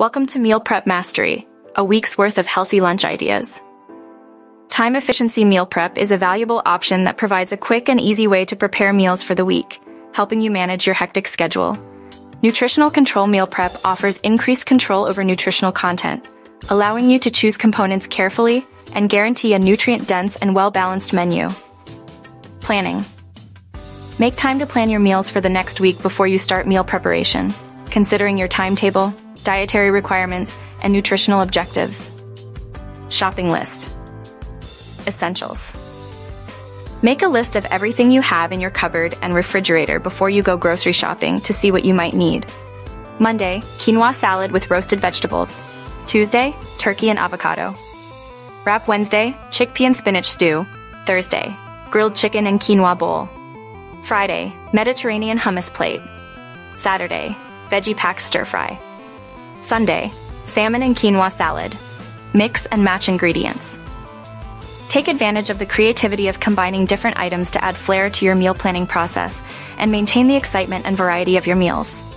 Welcome to Meal Prep Mastery, a week's worth of healthy lunch ideas. Time efficiency meal prep is a valuable option that provides a quick and easy way to prepare meals for the week, helping you manage your hectic schedule. Nutritional Control Meal Prep offers increased control over nutritional content, allowing you to choose components carefully and guarantee a nutrient-dense and well-balanced menu. Planning. Make time to plan your meals for the next week before you start meal preparation, considering your timetable, dietary requirements, and nutritional objectives. Shopping list. Essentials. Make a list of everything you have in your cupboard and refrigerator before you go grocery shopping to see what you might need. Monday, quinoa salad with roasted vegetables. Tuesday, turkey and avocado. Wrap Wednesday, chickpea and spinach stew. Thursday, grilled chicken and quinoa bowl. Friday, Mediterranean hummus plate. Saturday, veggie pack stir fry. Sunday, salmon and quinoa salad. Mix and match ingredients. Take advantage of the creativity of combining different items to add flair to your meal planning process and maintain the excitement and variety of your meals.